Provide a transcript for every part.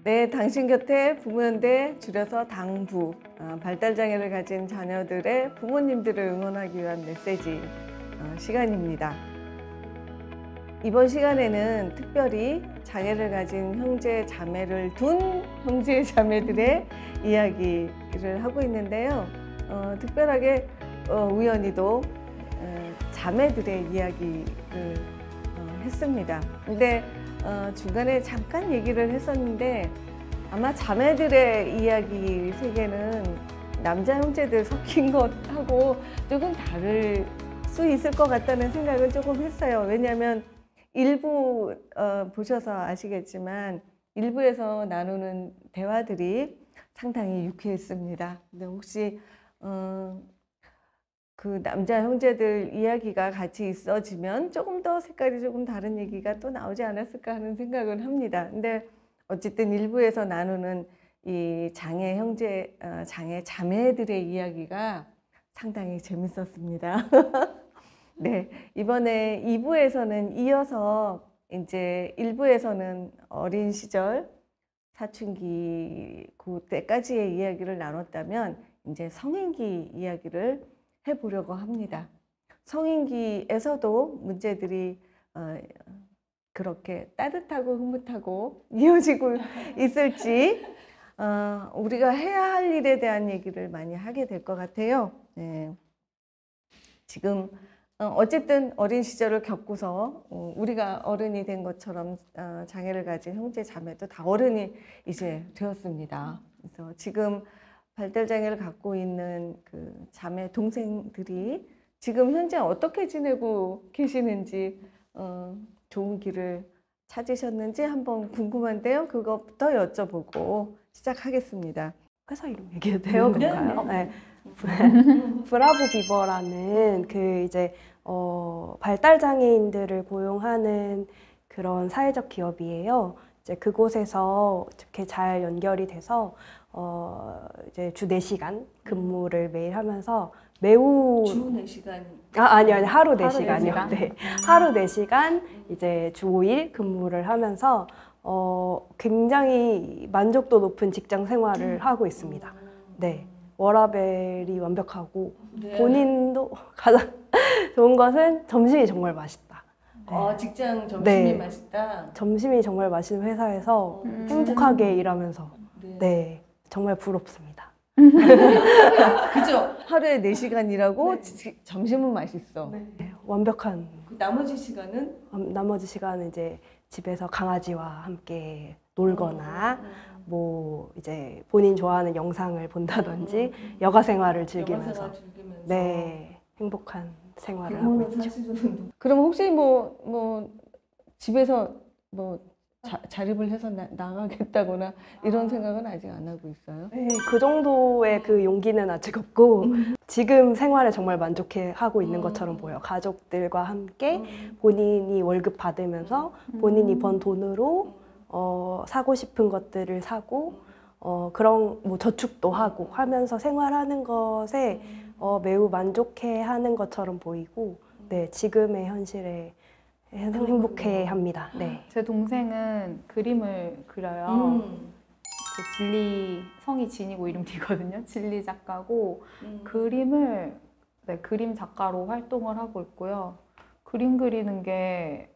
네, 당신 곁에 부모연대, 줄여서 당부, 발달장애를 가진 자녀들의 부모님들을 응원하기 위한 메시지 시간입니다. 이번 시간에는 특별히 장애를 가진 형제, 자매를 둔 형제, 자매들의 이야기를 하고 있는데요. 특별하게 우연히도 자매들의 이야기를 했습니다. 근데 중간에 잠깐 얘기를 했었는데 아마 자매들의 이야기 세계는 남자 형제들 섞인 것하고 조금 다를 수 있을 것 같다는 생각을 조금 했어요. 왜냐하면 일부 보셔서 아시겠지만 일부에서 나누는 대화들이 상당히 유쾌했습니다. 근데 혹시 그 남자 형제들 이야기가 같이 있어지면 조금 더 색깔이 조금 다른 얘기가 또 나오지 않았을까 하는 생각을 합니다. 근데 어쨌든 일부에서 나누는 이 장애 형제, 장애 자매들의 이야기가 상당히 재밌었습니다. 네, 이번에 2부에서는 이어서 이제 1부에서는 어린 시절 사춘기 그때까지의 이야기를 나눴다면 이제 성인기 이야기를 해보려고 합니다. 성인기에서도 문제들이 그렇게 따뜻하고 흐뭇하고 이어지고 있을지 우리가 해야 할 일에 대한 얘기를 많이 하게 될 것 같아요. 네. 지금 어쨌든 어린 시절을 겪고서 우리가 어른이 된 것처럼 장애를 가진 형제 자매도 다 어른이 이제 되었습니다. 그래서 지금 발달장애를 갖고 있는 그 자매 동생들이 지금 현재 어떻게 지내고 계시는지 좋은 길을 찾으셨는지 한번 궁금한데요. 그것부터 여쭤보고 시작하겠습니다. 회사 이름 얘기해도 돼요? 그런가요? 네. 브라보 비버라는 그 이제 발달장애인들을 고용하는 그런 사회적 기업이에요. 이제 그곳에서 이렇게 잘 연결이 돼서 이제 주 4시간 근무를 매일 하면서 매우 주 4시간 아니 하루 4시간이요. 네. 하루 4시간 이제 주 5일 근무를 하면서 굉장히 만족도 높은 직장 생활을 하고 있습니다. 네. 워라밸이 완벽하고 네. 본인도 가장 좋은 것은 점심이 정말 맛있다. 네. 직장 점심이 네. 맛있다. 점심이 정말 맛있는 회사에서 행복하게 일하면서 네. 네. 정말 부럽습니다. 그죠? 하루에 4시간 일하고 점심은 맛있어. 네. 완벽한. 나머지 시간은? 나머지 시간은 이제 집에서 강아지와 함께 놀거나 뭐 이제 본인 좋아하는 영상을 본다든지 여가 생활을 즐기면서 네, 행복한 생활을 하고 있죠. 그럼 혹시 뭐 집에서 뭐 자립을 해서 나가겠다거나 이런 생각은 아직 안 하고 있어요? 네, 그 정도의 그 용기는 아직 없고 지금 생활에 정말 만족해 하고 있는 것처럼 보여요. 가족들과 함께 본인이 월급 받으면서 본인이 번 돈으로 사고 싶은 것들을 사고 그런 뭐 저축도 하고 하면서 생활하는 것에 매우 만족해 하는 것처럼 보이고 네, 지금의 현실에 행복해 합니다. 네. 제 동생은 그림을 그려요. 그 진리, 성이 진이고 이름 뒤거든요. 진리 작가고 그림을 네, 그림 작가로 활동을 하고 있고요. 그림 그리는 게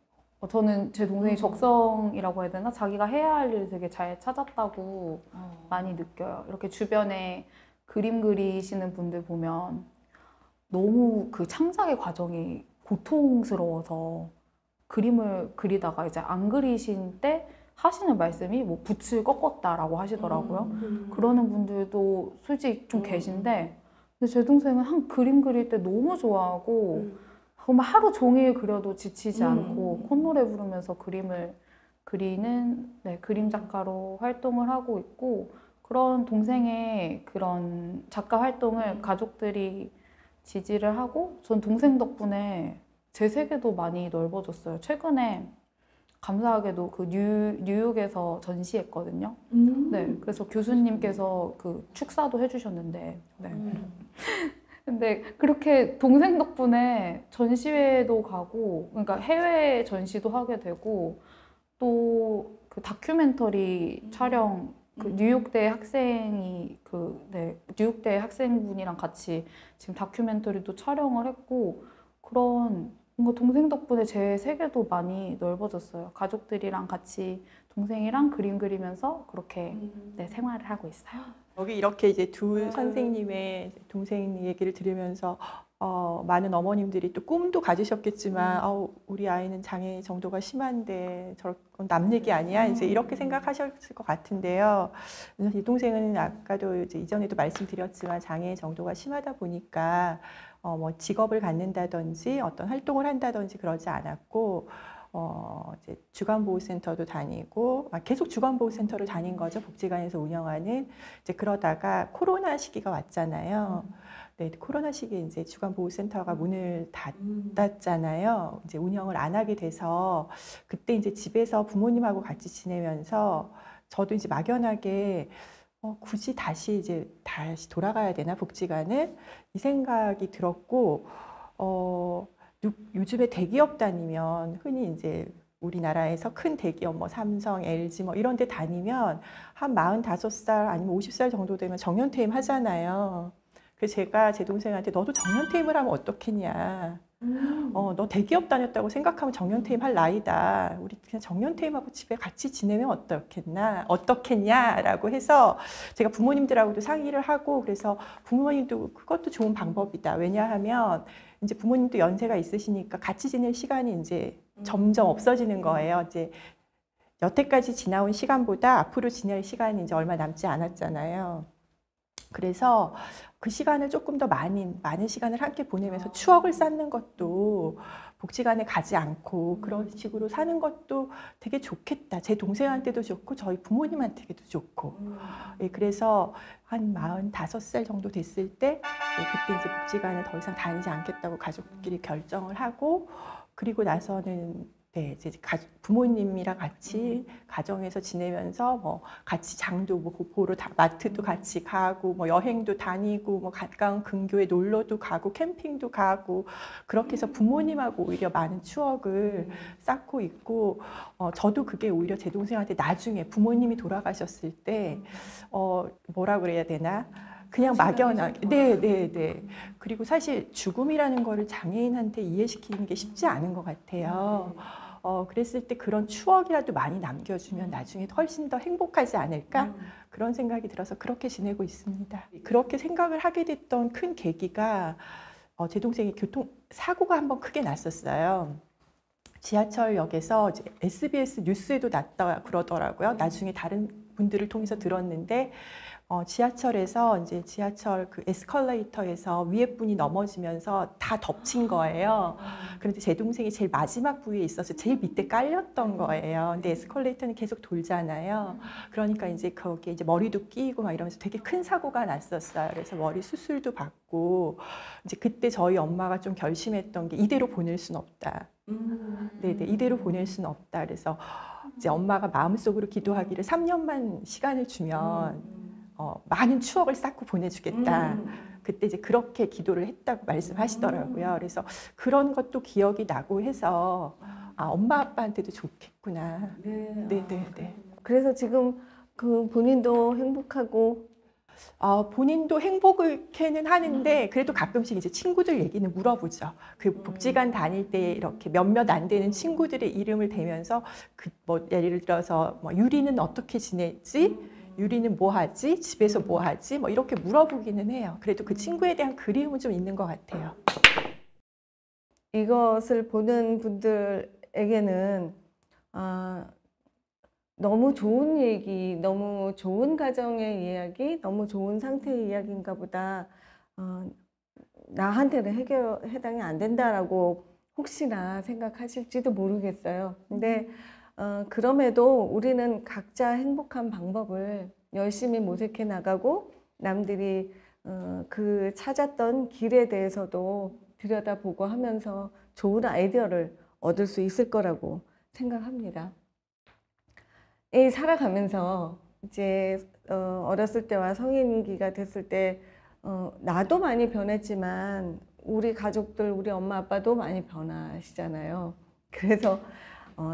저는 제 동생이 적성이라고 해야 되나? 자기가 해야 할 일을 되게 잘 찾았다고 많이 느껴요. 이렇게 주변에 그림 그리시는 분들 보면 너무 그 창작의 과정이 고통스러워서 그림을 그리다가 이제 안 그리신 때 하시는 말씀이 뭐 붓을 꺾었다라고 하시더라고요. 그러는 분들도 솔직히 좀 계신데 근데 제 동생은 한 그림 그릴 때 너무 좋아하고 정말 하루 종일 그려도 지치지 않고 콧노래 부르면서 그림을 그리는 네, 그림 작가로 활동을 하고 있고 그런 동생의 그런 작가 활동을 가족들이 지지를 하고 전 동생 덕분에 제 세계도 많이 넓어졌어요. 최근에 감사하게도 그 뉴욕에서 전시했거든요. 네, 그래서 교수님께서 그 축사도 해주셨는데 네. 근데 그렇게 동생 덕분에 전시회도 가고 그러니까 해외 전시도 하게 되고 또 그 그 다큐멘터리 촬영 그 뉴욕대 학생이 뉴욕대 학생분이랑 같이 지금 다큐멘터리도 촬영을 했고 그런 뭔가 동생 덕분에 제 세계도 많이 넓어졌어요. 가족들이랑 같이 동생이랑 그림 그리면서 그렇게 생활을 하고 있어요. 여기 이렇게 이제 두 선생님의 동생 얘기를 들으면서 많은 어머님들이 또 꿈도 가지셨겠지만 우리 아이는 장애 정도가 심한데 저건 남 얘기 아니야? 이제 이렇게 생각하셨을 것 같은데요. 이 동생은 아까도 이제 이전에도 말씀드렸지만 장애 정도가 심하다 보니까 뭐 직업을 갖는다든지 어떤 활동을 한다든지 그러지 않았고 이제 주간보호센터도 다니고 계속 주간보호센터를 다닌 거죠. 복지관에서 운영하는. 이제 그러다가 코로나 시기가 왔잖아요. 네, 코로나 시기에 이제 주간보호센터가 문을 닫았잖아요. 이제 운영을 안 하게 돼서 그때 이제 집에서 부모님하고 같이 지내면서 저도 이제 막연하게 굳이 다시 돌아가야 되나 복지관을 이 생각이 들었고 요즘에 대기업 다니면 흔히 이제 우리나라에서 큰 대기업 뭐 삼성, LG 뭐 이런 데 다니면 한 45살 아니면 50살 정도 되면 정년퇴임 하잖아요. 그래서 제가 제 동생한테 너도 정년퇴임을 하면 어떻겠냐. 너 대기업 다녔다고 생각하면 정년퇴임 할 나이다. 우리 그냥 정년퇴임하고 집에 같이 지내면 어떻겠냐라고 해서 제가 부모님들하고도 상의를 하고 그래서 부모님도 그것도 좋은 방법이다. 왜냐하면 이제 부모님도 연세가 있으시니까 같이 지낼 시간이 이제 점점 없어지는 거예요. 이제 여태까지 지나온 시간보다 앞으로 지낼 시간이 이제 얼마 남지 않았잖아요. 그래서 그 시간을 조금 더 많은 시간을 함께 보내면서 추억을 쌓는 것도 복지관에 가지 않고 그런 식으로 사는 것도 되게 좋겠다. 제 동생한테도 좋고 저희 부모님한테도 좋고. 예, 그래서 한 45살 정도 됐을 때 그때 이제 복지관을 더 이상 다니지 않겠다고 가족끼리 결정을 하고 그리고 나서는 이제 부모님이랑 같이 가정에서 지내면서 뭐 같이 장도 뭐 보러 마트도 같이 가고 뭐 여행도 다니고 뭐 가까운 근교에 놀러도 가고 캠핑도 가고 그렇게 해서 부모님하고 오히려 많은 추억을 쌓고 있고 저도 그게 오히려 제 동생한테 나중에 부모님이 돌아가셨을 때 뭐라 그래야 되나? 그냥 막연하게. 네. 그리고 사실 죽음이라는 거를 장애인한테 이해시키는 게 쉽지 않은 것 같아요. 그랬을 때 그런 추억이라도 많이 남겨주면 나중에 훨씬 더 행복하지 않을까? 그런 생각이 들어서 그렇게 지내고 있습니다. 그렇게 생각을 하게 됐던 큰 계기가 제 동생이 교통사고가 한번 크게 났었어요. 지하철역에서 이제 SBS 뉴스에도 났다 그러더라고요. 나중에 다른 분들을 통해서 들었는데 지하철에서 이제 지하철 그 에스컬레이터에서 위에 분이 넘어지면서 다 덮친 거예요. 그런데 제 동생이 제일 마지막 부위에 있어서 제일 밑에 깔렸던 거예요. 근데 에스컬레이터는 계속 돌잖아요. 그러니까 이제 거기에 이제 머리도 끼고 막 이러면서 되게 큰 사고가 났었어요. 그래서 머리 수술도 받고 이제 그때 저희 엄마가 좀 결심했던 게 이대로 보낼 순 없다. 네네, 이대로 보낼 순 없다. 그래서 이제 엄마가 마음속으로 기도하기를 3년만 시간을 주면 많은 추억을 쌓고 보내주겠다. 그때 이제 그렇게 기도를 했다고 말씀하시더라고요. 그래서 그런 것도 기억이 나고 해서 엄마 아빠한테도 좋겠구나. 네. 그래서 지금 그 본인도 행복하고 본인도 행복해는 하는데 그래도 가끔씩 이제 친구들 얘기는 물어보죠. 그 복지관 다닐 때 이렇게 몇몇 안 되는 친구들의 이름을 대면서 뭐 예를 들어서 뭐 유리는 어떻게 지냈지? 유리는 뭐 하지? 집에서 뭐 하지? 뭐 이렇게 물어보기는 해요. 그래도 그 친구에 대한 그리움은 좀 있는 것 같아요. 이것을 보는 분들에게는 너무 좋은 얘기, 너무 좋은 가정의 이야기, 너무 좋은 상태의 이야기인가 보다 나한테는 해당이 안 된다라고 혹시나 생각하실지도 모르겠어요. 근데 그럼에도 우리는 각자 행복한 방법을 열심히 모색해 나가고 남들이 그 찾았던 길에 대해서도 들여다보고 하면서 좋은 아이디어를 얻을 수 있을 거라고 생각합니다. 살아가면서 이제 어렸을 때와 성인기가 됐을 때 나도 많이 변했지만 우리 가족들, 우리 엄마 아빠도 많이 변하시잖아요. 그래서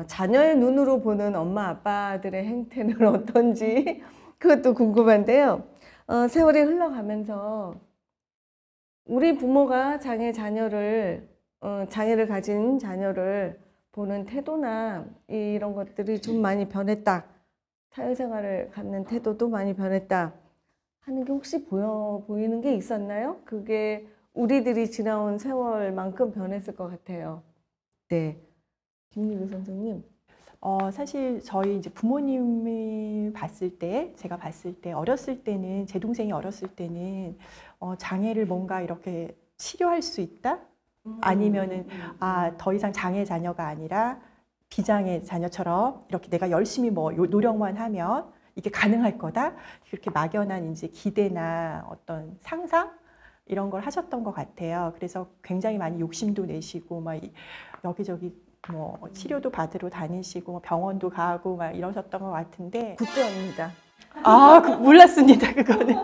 자녀의 눈으로 보는 엄마 아빠들의 행태는 어떤지 그것도 궁금한데요. 세월이 흘러가면서 우리 부모가 장애를 가진 자녀를 보는 태도나 이런 것들이 좀 많이 변했다. 사회생활을 갖는 태도도 많이 변했다 하는 게 혹시 보이는 게 있었나요? 그게 우리들이 지나온 세월만큼 변했을 것 같아요. 네, 김유리 선생님. 사실 저희 이제 부모님을 봤을 때, 제가 봤을 때 어렸을 때는 제 동생이 어렸을 때는 장애를 뭔가 이렇게 치료할 수 있다? 아니면은 더 이상 장애 자녀가 아니라 비장애 자녀처럼 이렇게 내가 열심히 뭐 노력만 하면 이게 가능할 거다. 그렇게 막연한 이제 기대나 어떤 상상 이런 걸 하셨던 것 같아요. 그래서 굉장히 많이 욕심도 내시고 막 여기저기 뭐 치료도 받으러 다니시고 뭐 병원도 가고 막 이러셨던 것 같은데 굿도입니다. 몰랐습니다. 그거는.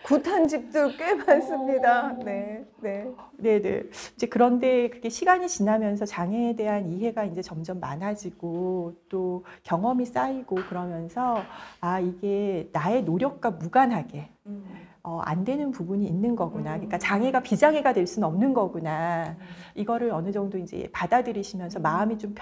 굿한 집들 꽤 많습니다. 네, 네. 네네. 이제 그런데 그게 시간이 지나면서 장애에 대한 이해가 이제 점점 많아지고 또 경험이 쌓이고 그러면서 이게 나의 노력과 무관하게 안 되는 부분이 있는 거구나. 그러니까 장애가 비장애가 될 수는 없는 거구나. 이거를 어느 정도 이제 받아들이시면서 마음이 좀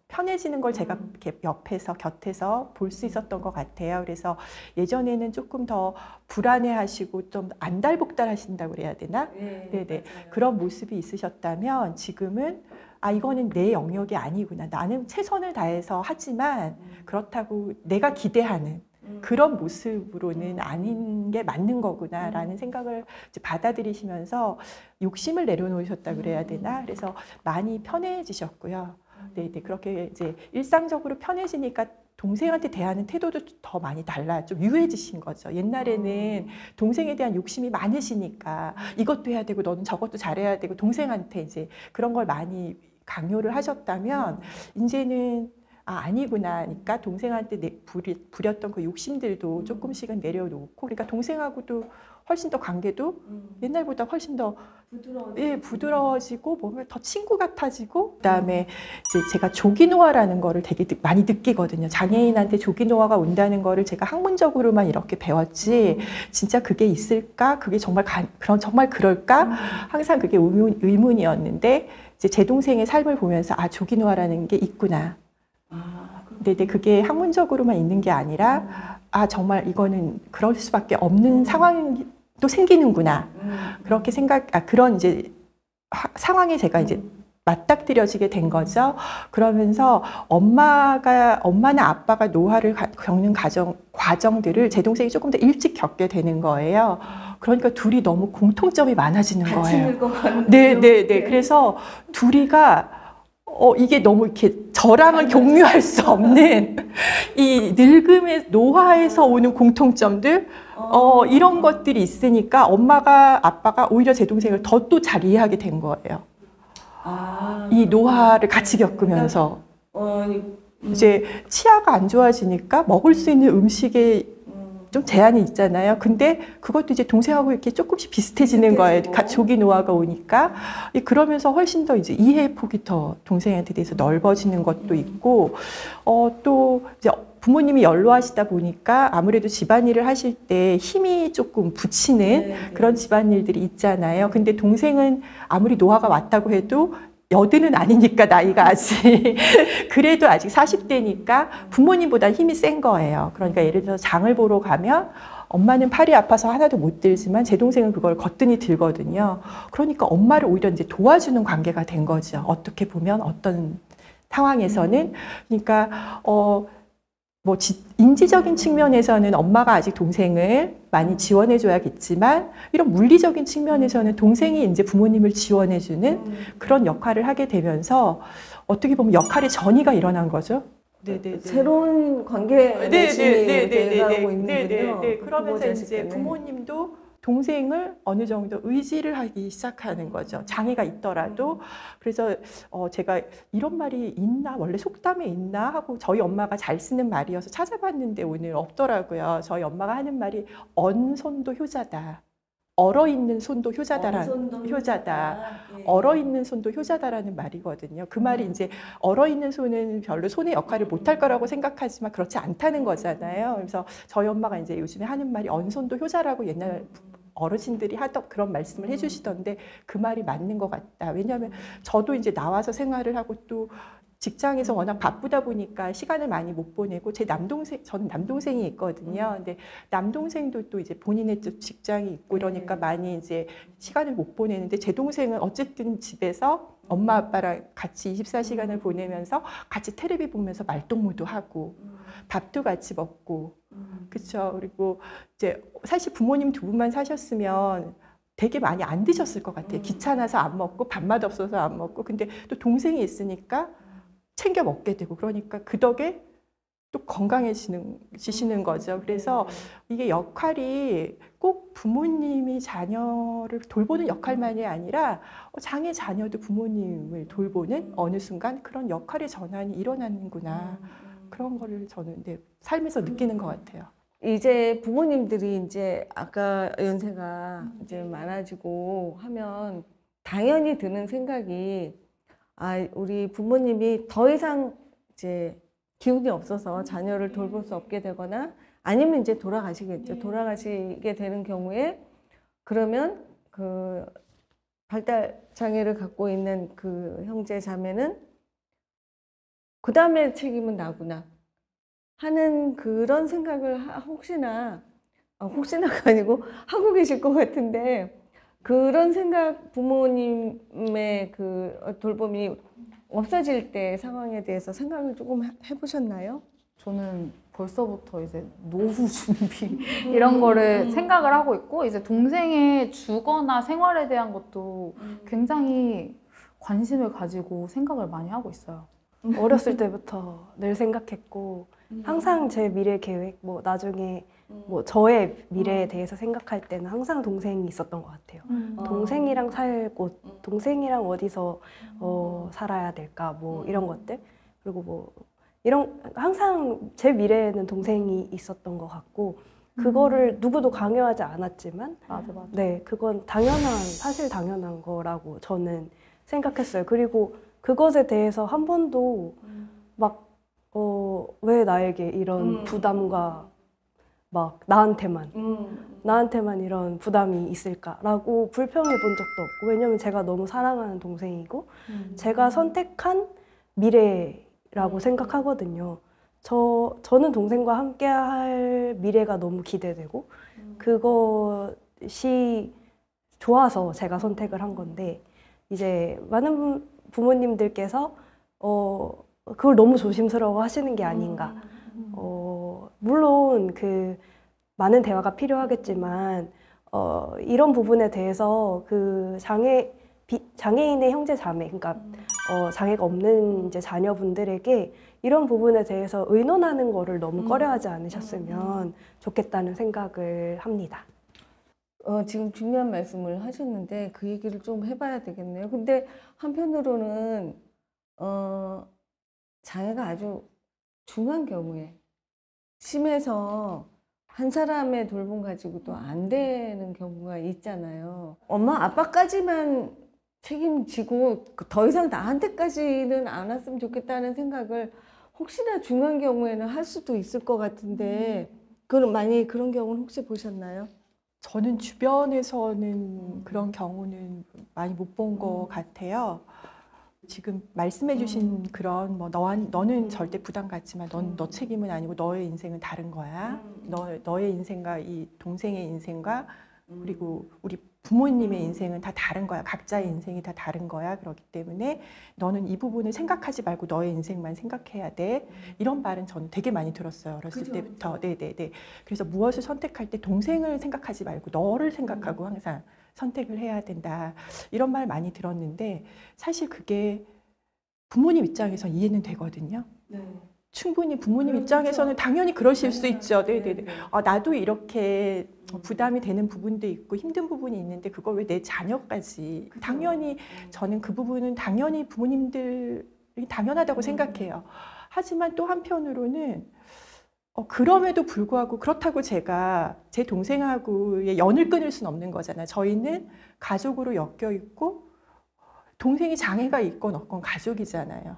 편해지는 걸 제가 이렇게 곁에서 볼 수 있었던 것 같아요. 그래서 예전에는 조금 더 불안해하시고 좀 안달복달하신다고 그래야 되나? 네네. 맞아요. 그런 모습이 있으셨다면 지금은 이거는 내 영역이 아니구나. 나는 최선을 다해서 하지만 그렇다고 내가 기대하는 그런 모습으로는 아닌 게 맞는 거구나라는 생각을 이제 받아들이시면서 욕심을 내려놓으셨다 그래야 되나? 그래서 많이 편해지셨고요. 네, 그렇게 이제 일상적으로 편해지니까 동생한테 대하는 태도도 더 많이 달라요. 좀 유해지신 거죠. 옛날에는 동생에 대한 욕심이 많으시니까 이것도 해야 되고 너는 저것도 잘해야 되고 동생한테 이제 그런 걸 많이 강요를 하셨다면 이제는 아니구나. 그러니까 동생한테 부렸던 그 욕심들도 조금씩은 내려놓고, 그러니까 동생하고도 훨씬 더 관계도 옛날보다 훨씬 더 부드러워지고 뭔가 더 친구 같아지고, 그다음에 이제 제가 조기노화라는 거를 되게 많이 느끼거든요. 장애인한테 조기노화가 온다는 거를 제가 학문적으로만 이렇게 배웠지 진짜 그게 있을까? 그게 정말 정말 그럴까? 항상 그게 의문이었는데 이제 제 동생의 삶을 보면서 조기노화라는 게 있구나. 근데 그게 학문적으로만 있는 게 아니라 정말 이거는 그럴 수밖에 없는 상황도 생기는구나. 그렇게 그런 이제 상황에 제가 이제 맞닥뜨려지게 된 거죠. 그러면서 엄마나 아빠가 노화를 겪는 과정들을 제 동생이 조금 더 일찍 겪게 되는 거예요. 그러니까 둘이 너무 공통점이 많아지는 거예요. 네. 그래서 둘이가 이게 너무 이렇게 저랑은 공유할 수 없는 이 늙음의 노화에서 오는 공통점들 이런 것들이 있으니까 아빠가 오히려 제 동생을 더 또 잘 이해하게 된 거예요. 이 노화를 같이 겪으면서 이제 치아가 안 좋아지니까 먹을 수 있는 음식에 좀 제한이 있잖아요. 근데 그것도 이제 동생하고 이렇게 조금씩 비슷해지는 거예요. 조기 노화가 오니까. 그러면서 훨씬 더 이제 이해의 폭이 더 동생한테 대해서 넓어지는 것도 있고, 또 이제 부모님이 연로하시다 보니까 아무래도 집안일을 하실 때 힘이 조금 붙이는 그런 집안일들이 있잖아요. 근데 동생은 아무리 노화가 왔다고 해도 여든은 아니니까 나이가 아직 그래도 아직 40대니까 부모님보다 힘이 센 거예요. 그러니까 예를 들어서 장을 보러 가면 엄마는 팔이 아파서 하나도 못 들지만 제 동생은 그걸 거뜬히 들거든요. 그러니까 엄마를 오히려 이제 도와주는 관계가 된 거죠. 어떻게 보면 어떤 상황에서는. 그러니까 뭐 인지적인 측면에서는 엄마가 아직 동생을 많이 지원해 줘야겠지만 이런 물리적인 측면에서는 동생이 이제 부모님을 지원해 주는 그런 역할을 하게 되면서 어떻게 보면 역할의 전이가 일어난 거죠. 새로운 관계 내신이 돼가고 있는군요. 그러면서 이제 부모님도 동생을 어느 정도 의지를 하기 시작하는 거죠. 장애가 있더라도. 그래서 제가 이런 말이 있나? 원래 속담에 있나? 하고 저희 엄마가 잘 쓰는 말이어서 찾아봤는데 오늘 없더라고요. 저희 엄마가 하는 말이 언손도 효자다. 얼어있는 손도 효자다. 얼어있는 손도 효자다라는 말이거든요. 그 말이 이제 얼어있는 손은 별로 손의 역할을 못할 거라고 생각하지만 그렇지 않다는 거잖아요. 그래서 저희 엄마가 이제 요즘에 하는 말이 언손도 효자라고 옛날 어르신들이 하던 그런 말씀을 해주시던데 그 말이 맞는 것 같다. 왜냐하면 저도 이제 나와서 생활을 하고 또 직장에서 워낙 바쁘다 보니까 시간을 많이 못 보내고 저는 남동생이 있거든요. 근데 남동생도 또 이제 본인의 또 직장이 있고 이러니까 많이 이제 시간을 못 보내는데 제 동생은 어쨌든 집에서 엄마 아빠랑 같이 24시간을 보내면서 같이 텔레비 보면서 말동무도 하고 밥도 같이 먹고 그렇죠. 그리고 이제 사실 부모님 두 분만 사셨으면 되게 많이 안 드셨을 것 같아요. 귀찮아서 안 먹고 밥맛 없어서 안 먹고 근데 또 동생이 있으니까 챙겨 먹게 되고 그러니까 그 덕에 또 건강해지시는 거죠. 그래서 이게 역할이 꼭 부모님이 자녀를 돌보는 역할만이 아니라 장애 자녀도 부모님을 돌보는 어느 순간 그런 역할의 전환이 일어나는구나. 그런 거를 저는 삶에서 느끼는 것 같아요. 이제 부모님들이 이제 아까 연세가 이제 많아지고 하면 당연히 드는 생각이 우리 부모님이 더 이상 이제 기운이 없어서 자녀를 돌볼 수 없게 되거나 아니면 이제 돌아가시겠죠. 돌아가시게 되는 경우에 그러면 그 발달 장애를 갖고 있는 그 형제 자매는 그 다음에 책임은 나구나 하는 그런 생각을 혹시나가 아니고 하고 계실 것 같은데 그런 생각 부모님의 그 돌봄이 없어질 때 상황에 대해서 생각을 조금 해보셨나요? 저는 벌써부터 이제 노후 준비 이런 거를 생각을 하고 있고 이제 동생의 주거나 생활에 대한 것도 굉장히 관심을 가지고 생각을 많이 하고 있어요. 어렸을 때부터 늘 생각했고 항상 제 미래 계획, 뭐 나중에 뭐 저의 미래에 대해서 생각할 때는 항상 동생이 있었던 것 같아요. 동생이랑 살 곳, 동생이랑 어디서 살아야 될까, 뭐 이런 것들. 그리고 뭐 이런 항상 제 미래에는 동생이 있었던 것 같고 그거를 누구도 강요하지 않았지만 맞아. 네, 그건 사실 당연한 거라고 저는 생각했어요. 그리고 그것에 대해서 한 번도 막 왜 나에게 이런 부담과 막 나한테만 이런 부담이 있을까라고 불평해 본 적도 없고 왜냐면 제가 너무 사랑하는 동생이고 제가 선택한 미래라고 생각하거든요. 저는 동생과 함께 할 미래가 너무 기대되고 그것이 좋아서 제가 선택을 한 건데 이제 많은 부모님들께서 그걸 너무 조심스러워 하시는 게 아닌가. 물론 그 많은 대화가 필요하겠지만 이런 부분에 대해서 그 장애인의 형제 자매, 그러니까 장애가 없는 이제 자녀분들에게 이런 부분에 대해서 의논하는 거를 너무 꺼려하지 않으셨으면 좋겠다는 생각을 합니다. 지금 중요한 말씀을 하셨는데 그 얘기를 좀 해봐야 되겠네요. 근데 한편으로는 장애가 아주 중한 경우에 심해서 한 사람의 돌봄 가지고도 안 되는 경우가 있잖아요. 엄마 아빠까지만 책임지고 더 이상 나한테까지는 안 왔으면 좋겠다는 생각을 혹시나 중한 경우에는 할 수도 있을 것 같은데 많이 그런 경우는 혹시 보셨나요? 저는 주변에서는 그런 경우는 많이 못 본 것 같아요. 지금 말씀해 주신 그런 뭐 너는 절대 부담 갖지만 너 책임은 아니고 너의 인생은 다른 거야. 너의 인생과 이 동생의 인생과 그리고 우리 부모님의 인생은 다 다른 거야. 각자의 인생이 다 다른 거야. 그렇기 때문에 너는 이 부분을 생각하지 말고 너의 인생만 생각해야 돼. 이런 말은 저는 되게 많이 들었어요. 어렸을 때부터. 네네네. 그래서 무엇을 선택할 때 동생을 생각하지 말고 너를 생각하고 항상 선택을 해야 된다. 이런 말 많이 들었는데 사실 그게 부모님 입장에서 이해는 되거든요. 네. 충분히 부모님 입장에서는 당연히 그러실 수 있죠. 네네네. 나도 이렇게 부담이 되는 부분도 있고 힘든 부분이 있는데 그걸 왜 내 자녀까지. 그쵸. 당연히 저는 그 부분은 당연히 부모님들이 당연하다고 생각해요. 하지만 또 한편으로는 그럼에도 불구하고 그렇다고 제가 제 동생하고의 연을 끊을 수는 없는 거잖아요. 저희는 가족으로 엮여 있고 동생이 장애가 있건 없건 가족이잖아요.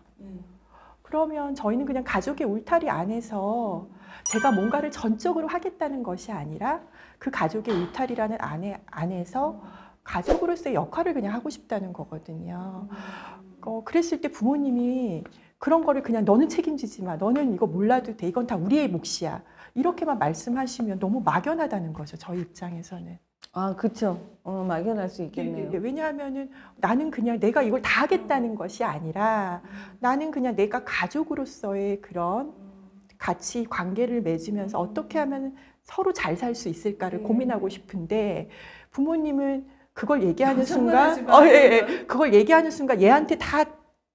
그러면 저희는 그냥 가족의 울타리 안에서 제가 뭔가를 전적으로 하겠다는 것이 아니라 그 가족의 울타리라는 안에서 가족으로서의 역할을 그냥 하고 싶다는 거거든요. 그랬을 때 부모님이 그런 거를 그냥 너는 책임지지 마. 너는 이거 몰라도 돼. 이건 다 우리의 몫이야. 이렇게만 말씀하시면 너무 막연하다는 거죠. 저희 입장에서는. 아, 그렇죠. 막연할 수 있겠네요. 왜냐하면은 나는 그냥 내가 이걸 다 하겠다는 것이 아니라 나는 그냥 내가 가족으로서의 그런 같이 관계를 맺으면서 어떻게 하면 서로 잘 살 수 있을까를 고민하고 싶은데 부모님은 그걸 얘기하는 순간 그걸 얘기하는 순간 얘한테 다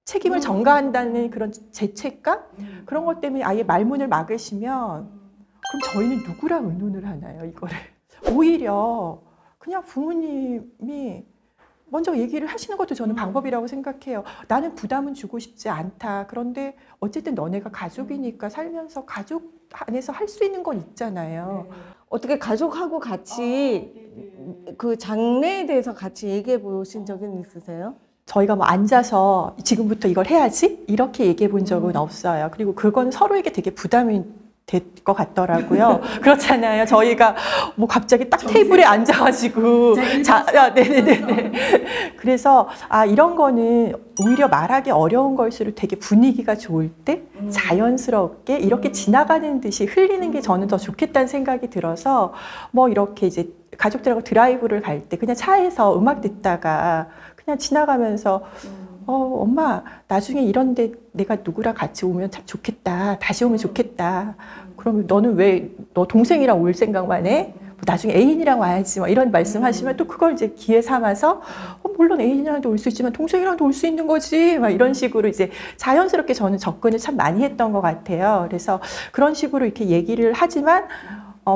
책임을 전가한다는 그런 죄책감? 그런 것 때문에 아예 말문을 막으시면 그럼 저희는 누구랑 의논을 하나요, 이거를? 오히려 그냥 부모님이 먼저 얘기를 하시는 것도 저는 방법이라고 생각해요. 나는 부담은 주고 싶지 않다. 그런데 어쨌든 너네가 가족이니까 살면서 가족 안에서 할 수 있는 건 있잖아요. 어떻게 가족하고 같이 그 장래에 대해서 같이 얘기해 보신 적은 있으세요? 저희가 뭐 앉아서 지금부터 이걸 해야지? 이렇게 얘기해 본 적은 없어요. 그리고 그건 서로에게 되게 부담이 될 것 같더라고요. 그렇잖아요. 저희가 뭐 갑자기 딱 테이블에 앉아가지고 네네네. 그래서 이런 거는 오히려 말하기 어려운 걸수록 되게 분위기가 좋을 때 자연스럽게 이렇게 지나가는 듯이 흘리는 게 저는 더 좋겠다는 생각이 들어서 뭐 이렇게 이제 가족들하고 드라이브를 갈 때 그냥 차에서 음악 듣다가 그냥 지나가면서 엄마 나중에 이런데 내가 누구랑 같이 오면 참 좋겠다. 다시 오면 좋겠다. 그러면 너는 왜 너 동생이랑 올 생각만 해? 나중에 애인이랑 와야지. 막 이런 말씀하시면 또 그걸 이제 기회 삼아서 물론 애인이랑도 올 수 있지만 동생이랑도 올 수 있는 거지. 막 이런 식으로 이제 자연스럽게 저는 접근을 참 많이 했던 것 같아요. 그래서 그런 식으로 이렇게 얘기를 하지만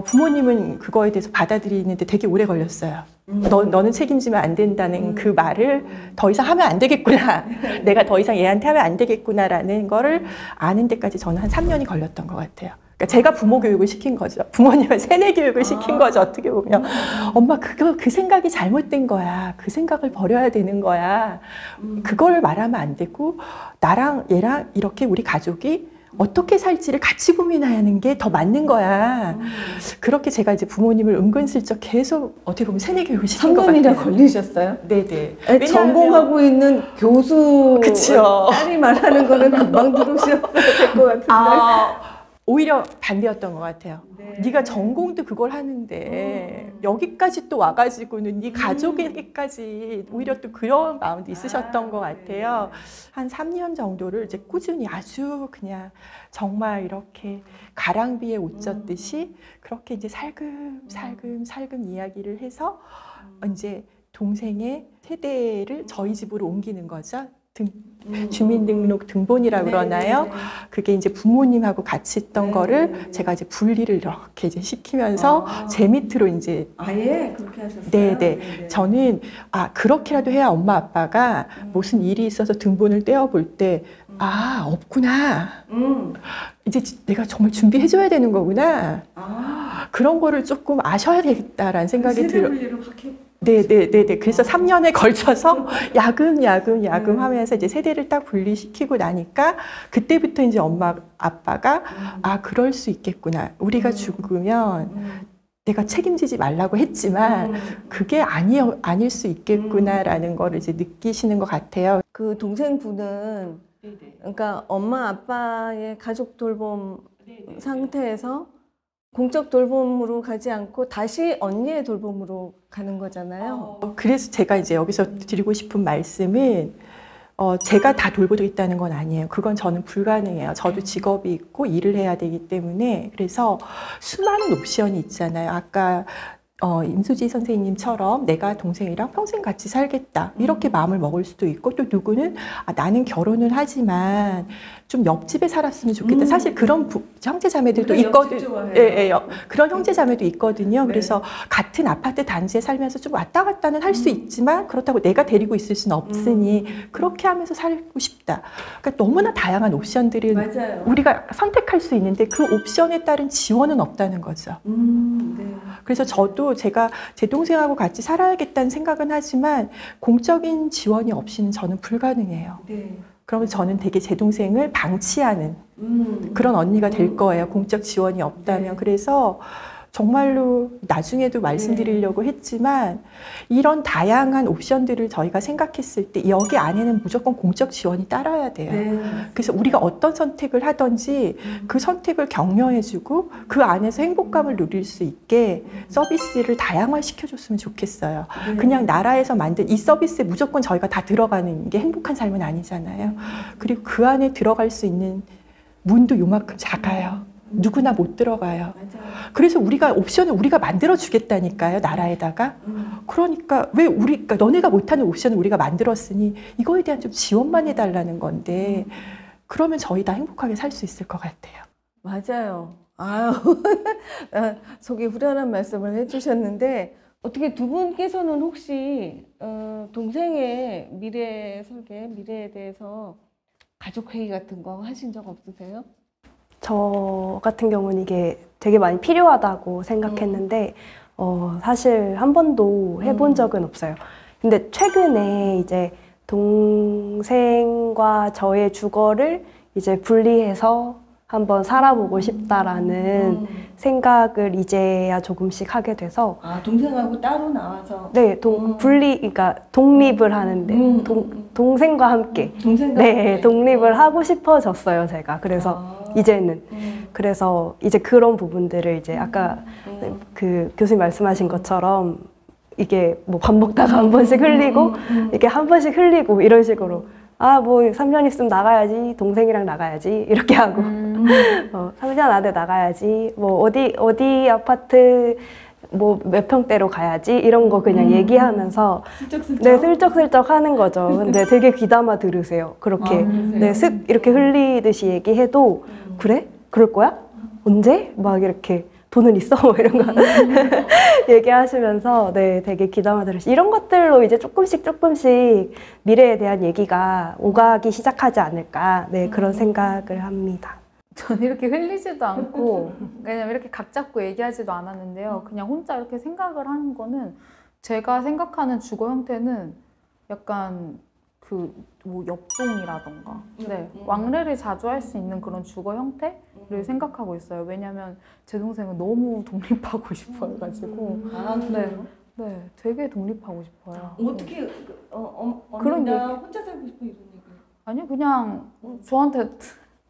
부모님은 그거에 대해서 받아들이는데 되게 오래 걸렸어요. 너는 책임지면 안 된다는 그 말을 더 이상 하면 안 되겠구나. 내가 더 이상 얘한테 하면 안 되겠구나라는 거를 아는 데까지 저는 한 3년이 걸렸던 것 같아요. 그러니까 제가 부모 교육을 시킨 거죠. 부모님은 세뇌 교육을 시킨 거죠. 어떻게 보면. 엄마 그 생각이 잘못된 거야. 그 생각을 버려야 되는 거야. 그걸 말하면 안 되고 나랑 얘랑 이렇게 우리 가족이 어떻게 살지를 같이 고민하는 게 더 맞는 거야. 그렇게 제가 이제 부모님을 은근슬쩍 계속 어떻게 보면 세뇌 교육을 시킨 것 같아요. 3년이나 걸리셨어요? 네네. 전공하고 있는 교수 그쵸. 딸이 말하는 거는 금방 들으셨어야 될 것 같은데. 오히려 반대였던 것 같아요. 네가 전공도 그걸 하는데 여기까지 또 와가지고는 네 가족에게까지 오히려 또 그런 마음도 있으셨던 것 같아요. 한 3년 정도를 이제 꾸준히 아주 그냥 정말 이렇게 가랑비에 옷 젖듯이 그렇게 이제 살금 이야기를 해서 이제 동생의 세대를 저희 집으로 옮기는 거죠. 주민등록 등본이라고 그러나요? 그게 이제 부모님하고 같이 있던 거를 제가 이제 분리를 이렇게 이제 시키면서 제 밑으로 이제 아예 그렇게 하셨어요? 네네. 저는 그렇게라도 해야 엄마 아빠가 무슨 일이 있어서 등본을 떼어볼 때 없구나. 이제 내가 정말 준비해줘야 되는 거구나. 그런 거를 조금 아셔야 되겠다라는 생각이 들어요. 네네네네. 그래서 3년에 걸쳐서 야금 하면서 이제 세대를 딱 분리시키고 나니까 그때부터 이제 엄마 아빠가 그럴 수 있겠구나. 우리가 죽으면 내가 책임지지 말라고 했지만 그게 아닐 수 있겠구나라는 거를 이제 느끼시는 것 같아요. 그 동생분은 그러니까 엄마 아빠의 가족 돌봄 상태에서 공적 돌봄으로 가지 않고 다시 언니의 돌봄으로 가는 거잖아요. 그래서 제가 이제 여기서 드리고 싶은 말씀은 제가 다 돌보겠다는 건 아니에요. 그건 저는 불가능해요. 저도 직업이 있고 일을 해야 되기 때문에. 그래서 수많은 옵션이 있잖아요. 아까 임수지 선생님처럼 내가 동생이랑 평생 같이 살겠다 이렇게 마음을 먹을 수도 있고, 또 누구는 나는 결혼을 하지만 좀 옆집에 살았으면 좋겠다. 사실 그런 형제 자매들도 있거든. 그런 형제 자매도 있거든요. 그래서 같은 아파트 단지에 살면서 좀 왔다 갔다는 할 수 있지만 그렇다고 내가 데리고 있을 수는 없으니 그렇게 하면서 살고 싶다. 그러니까 너무나 다양한 옵션들을 맞아요. 우리가 선택할 수 있는데 그 옵션에 따른 지원은 없다는 거죠. 네. 그래서 저도 제가 제 동생하고 같이 살아야겠다는 생각은 하지만 공적인 지원이 없이는 저는 불가능해요. 네. 그러면 저는 되게 제 동생을 방치하는 그런 언니가 될 거예요. 공적 지원이 없다면. 네. 그래서 정말로 나중에도 말씀드리려고 했지만 이런 다양한 옵션들을 저희가 생각했을 때 여기 안에는 무조건 공적 지원이 따라야 돼요. 네. 그래서 우리가 어떤 선택을 하든지 그 선택을 격려해주고 그 안에서 행복감을 누릴 수 있게 서비스를 다양화시켜줬으면 좋겠어요. 네. 그냥 나라에서 만든 이 서비스에 무조건 저희가 다 들어가는 게 행복한 삶은 아니잖아요. 그리고 그 안에 들어갈 수 있는 문도 요만큼 작아요. 누구나 못 들어가요. 맞아요. 그래서 우리가 옵션을 우리가 만들어 주겠다니까요, 나라에다가. 그러니까 왜 그러니까 너네가 못하는 옵션을 우리가 만들었으니 이거에 대한 좀 지원만 해달라는 건데, 그러면 저희 다 행복하게 살 수 있을 것 같아요. 맞아요. 아유, 속이 후련한 말씀을 해주셨는데, 어떻게 두 분께서는 혹시 동생의 미래 설계, 미래에 대해서 가족 회의 같은 거 하신 적 없으세요? 저 같은 경우는 이게 되게 많이 필요하다고 생각했는데 사실 한 번도 해본 적은 없어요. 근데 최근에 이제 동생과 저의 주거를 이제 분리해서 한번 살아보고 싶다라는 생각을 이제야 조금씩 하게 돼서 동생하고 따로 나와서 네, 그러니까 독립을 하는데 동생과 함께 동생과 네, 함께. 독립을 하고 싶어졌어요, 제가. 그래서 이제는 그래서 이제 그런 부분들을 이제 아까 그 교수님 말씀하신 것처럼 이게 뭐 밥 먹다가 한 번씩 흘리고 이렇게 한 번씩 흘리고 이런 식으로 뭐 3년 있으면 나가야지, 동생이랑 나가야지 이렇게 하고 3년 안에 나가야지, 뭐 어디 아파트 뭐 몇 평대로 가야지 이런 거 그냥 얘기하면서 슬쩍슬쩍? 네, 슬쩍슬쩍 하는 거죠. 근데 되게 귀담아 들으세요. 그렇게 그러세요? 네, 슥 이렇게 흘리듯이 얘기해도 그래? 그럴 거야? 언제? 막 이렇게 돈은 있어? 뭐 이런 거 얘기하시면서 네, 되게 귀담아 들으시. 이런 것들로 이제 조금씩 미래에 대한 얘기가 오가기 시작하지 않을까. 네, 그런 생각을 합니다. 저는 이렇게 흘리지도 않고 왜냐면 이렇게 각 잡고 얘기하지도 않았는데요. 그냥 혼자 이렇게 생각을 하는 거는, 제가 생각하는 주거 형태는 약간 그 뭐 옆동이라던가 네, 왕래를 자주 할 수 있는 그런 주거 형태를 생각하고 있어요. 왜냐면 제 동생은 너무 독립하고 싶어 해가지고 네, 되게 독립하고 싶어요. 어떻게 그런 언니가 얘기. 혼자 살고 싶어 이런 얘기? 아니 그냥 저한테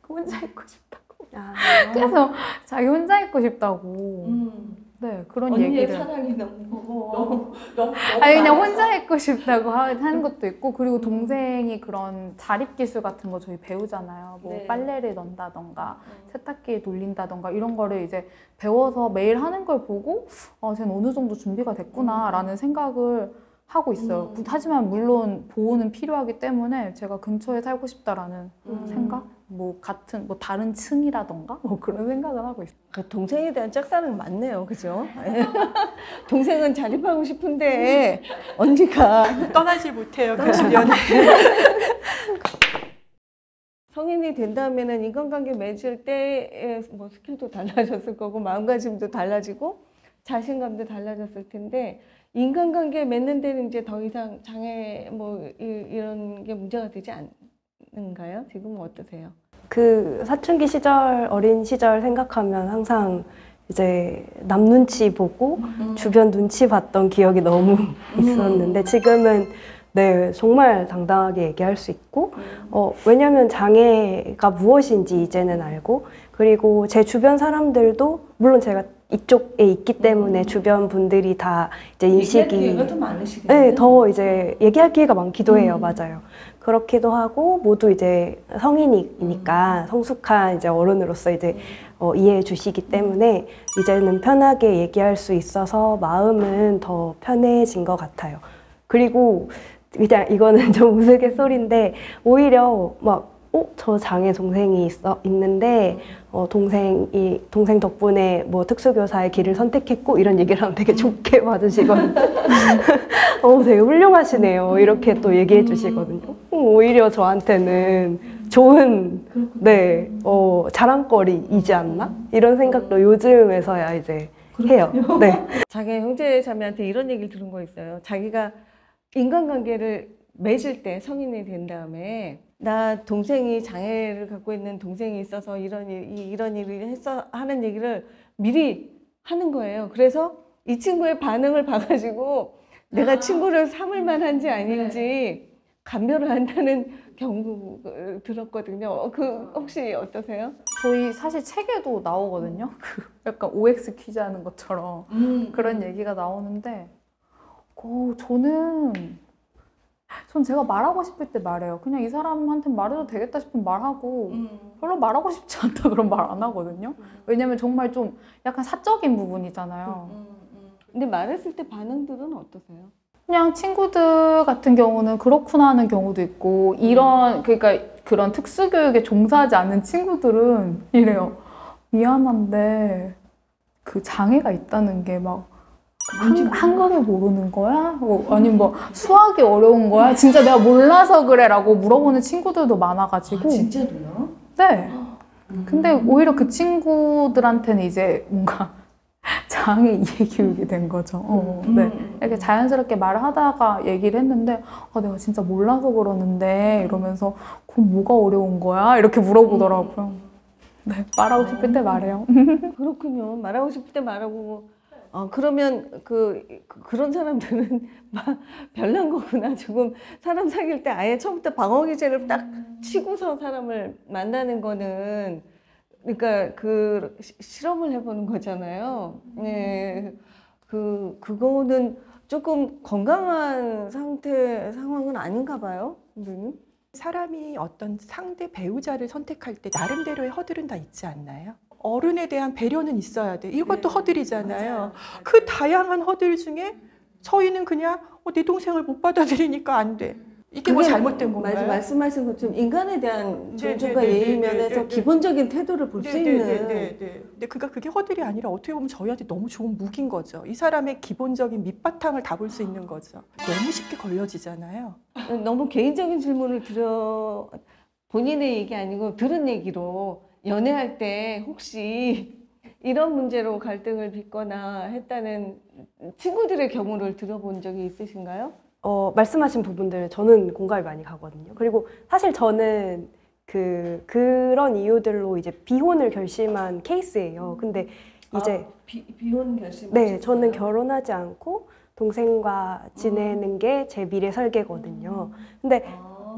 혼자 있고 싶다고. 아, 그래서 자기 혼자 있고 싶다고. 네, 그런 언니의 얘기를. 사랑이 너무 아니 그냥 혼자 있고 싶다고 하는 것도 있고, 그리고 동생이 그런 자립기술 같은 거 저희 배우잖아요. 뭐 네. 빨래를 넣는다던가 세탁기 돌린다던가 이런 거를 이제 배워서 매일 하는 걸 보고 쟤는 어느 정도 준비가 됐구나 라는 생각을 하고 있어요. 하지만 물론 보호는 필요하기 때문에 제가 근처에 살고 싶다라는 생각? 뭐 같은 뭐 다른 층이라던가 뭐 그런 생각을 하고 있어요. 그 동생에 대한 짝사랑 많네요, 그죠? 동생은 자립하고 싶은데 언니가 떠나질 못해요, 그 주변에. 성인이 된다면은 인간관계 맺을 때의 뭐 스킬도 달라졌을 거고 마음가짐도 달라지고 자신감도 달라졌을 텐데, 인간관계 맺는 데는 이제 더 이상 장애 뭐 이런 게 문제가 되지 않는가요? 지금은 어떠세요? 그 사춘기 시절, 어린 시절 생각하면 항상 이제 남 눈치 보고 주변 눈치 봤던 기억이 너무 있었는데 지금은 네, 정말 당당하게 얘기할 수 있고 왜냐면 장애가 무엇인지 이제는 알고, 그리고 제 주변 사람들도 물론 제가 이쪽에 있기 때문에 주변 분들이 다 이제 얘기할 인식이 기회가 더 많으시겠네요. 네, 더 이제 얘기할 기회가 많기도 해요. 맞아요. 그렇기도 하고 모두 이제 성인이니까 성숙한 이제 어른으로서 이제 이해해 주시기 때문에 이제는 편하게 얘기할 수 있어서 마음은 더 편해진 것 같아요. 그리고 그냥 이거는 좀 우스갯소리인데 오히려 막 저 장애 동생이 있는데 동생 덕분에 뭐 특수교사의 길을 선택했고 이런 얘기를 하면 되게 좋게 봐주시거든요. 되게 훌륭하시네요. 이렇게 또 얘기해 주시거든요. 오히려 저한테는 좋은 네 자랑거리이지 않나 이런 생각도 요즘에서야 이제 해요. 네. 자기 형제 자매한테 이런 얘기를 들은 거 있어요. 자기가 인간관계를 맺을 때 성인이 된 다음에 나 동생이 장애를 갖고 있는 동생이 있어서 이런 일을 했어 하는 얘기를 미리 하는 거예요. 그래서 이 친구의 반응을 봐가지고 내가 친구를 삼을 만한지 아닌지 감별을 한다는 경우를 들었거든요. 혹시 어떠세요? 저희 사실 책에도 나오거든요. 그 약간 OX 퀴즈 하는 것처럼 그런 얘기가 나오는데 전 제가 말하고 싶을 때 말해요. 그냥 이 사람한테 말해도 되겠다 싶으면 말하고 별로 말하고 싶지 않다 그럼 말 안 하거든요. 왜냐면 정말 좀 약간 사적인 부분이잖아요. 근데 말했을 때 반응들은 어떠세요? 그냥 친구들 같은 경우는 그렇구나 하는 경우도 있고 그러니까 그런 특수교육에 종사하지 않는 친구들은 이래요. 미안한데 그 장애가 있다는 게 막 한글을 모르는 거야? 아니면 뭐 수학이 어려운 거야? 진짜 내가 몰라서 그래 라고 물어보는 친구들도 많아가지고 진짜로요? 네. 근데 오히려 그 친구들한테는 이제 뭔가 장애 이해 교육이 된 거죠. 네. 이렇게 자연스럽게 말을 하다가 얘기를 했는데 내가 진짜 몰라서 그러는데 이러면서 그럼 뭐가 어려운 거야? 이렇게 물어보더라고요. 네, 말하고 싶을 때 말해요. 그렇군요. 말하고 싶을 때 말하고 그러면 그런 사람들은 별난 거구나. 조금 사람 사귈 때 아예 처음부터 방어 기제를 딱 치고서 사람을 만나는 거는 그러니까 실험을 해보는 거잖아요. 네, 그거는 조금 건강한 상황은 아닌가 봐요, 선생님. 사람이 어떤 상대 배우자를 선택할 때 나름대로의 허들은 다 있지 않나요? 어른에 대한 배려는 있어야 돼. 이것도 허들이잖아요. 맞아요. 그 다양한 허들 중에 저희는 그냥 내 동생을 못 받아들이니까 안 돼. 이게 뭐 잘못된 건가요? 맞아, 말씀하신 것처럼 인간에 대한 네, 존중과 네, 네, 예의 네, 면에서 네, 네. 기본적인 태도를 볼 수 있는. 근데 그게 허들이 아니라 어떻게 보면 저희한테 너무 좋은 무기인 거죠. 이 사람의 기본적인 밑바탕을 다 볼 수 있는 거죠. 너무 쉽게 걸려지잖아요. 너무 개인적인 질문을 본인의 얘기 아니고 들은 얘기로 연애할 때 혹시 이런 문제로 갈등을 빚거나 했다는 친구들의 경우를 들어본 적이 있으신가요? 말씀하신 부분들 저는 공감이 많이 가거든요. 그리고 사실 저는 그런 이유들로 이제 비혼을 결심한 케이스예요. 근데 이제 비혼 결심. 네, 저는 결혼하지 않고 동생과 지내는 게 제 미래 설계거든요. 근데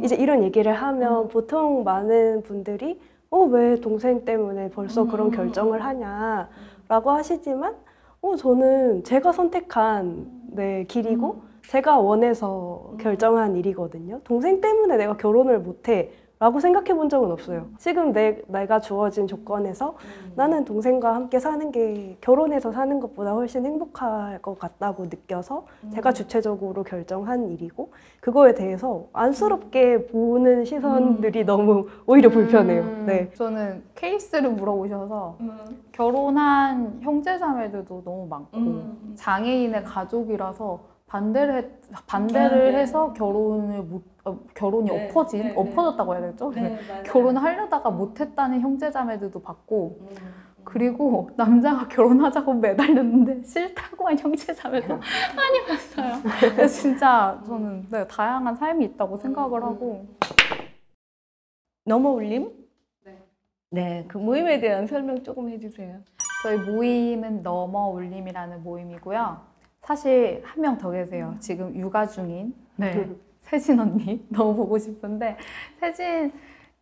이제 이런 얘기를 하면 보통 많은 분들이 왜 동생 때문에 벌써 그런 결정을 하냐라고 하시지만 저는 제가 선택한 길이고 제가 원해서 결정한 일이거든요. 동생 때문에 내가 결혼을 못해 라고 생각해 본 적은 없어요. 지금 내가 주어진 조건에서 나는 동생과 함께 사는 게 결혼해서 사는 것보다 훨씬 행복할 것 같다고 느껴서 제가 주체적으로 결정한 일이고 그거에 대해서 안쓰럽게 보는 시선들이 너무 오히려 불편해요. 네. 저는 케이스를 물어보셔서 결혼한 형제자매들도 너무 많고 장애인의 가족이라서 반대를 해서 결혼이 엎어졌다고 해야 되죠? 결혼하려다가 못했다는 형제자매들도 봤고 그리고 남자가 결혼하자고 매달렸는데 싫다고 한 형제자매도 많이 봤어요. 그래서 진짜 저는 다양한 삶이 있다고 생각을 하고 넘어올림? 네, 그 모임에 대한 설명 조금 해주세요. 저희 모임은 넘어올림이라는 모임이고요. 사실 한 명 더 계세요. 지금 육아 중인 세진 언니 너무 보고 싶은데 세진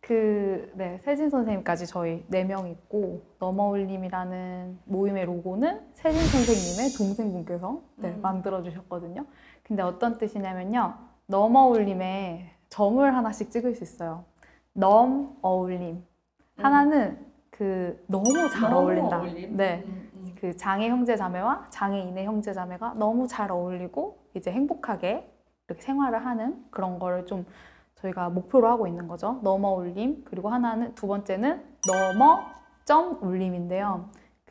세진 선생님까지 저희 4명 있고, 넘어올림이라는 모임의 로고는 세진 선생님의 동생분께서 만들어주셨거든요. 근데 어떤 뜻이냐면요. 넘어올림에 점을 하나씩 찍을 수 있어요. 넘어올림. 하나는 너무 잘 어울린다. 네. 그 장애 형제 자매와 장애인의 형제 자매가 너무 잘 어울리고 이제 행복하게 이렇게 생활을 하는 그런 거를 좀 저희가 목표로 하고 있는 거죠. 넘어올림. 그리고 두 번째는 넘어.올림인데요.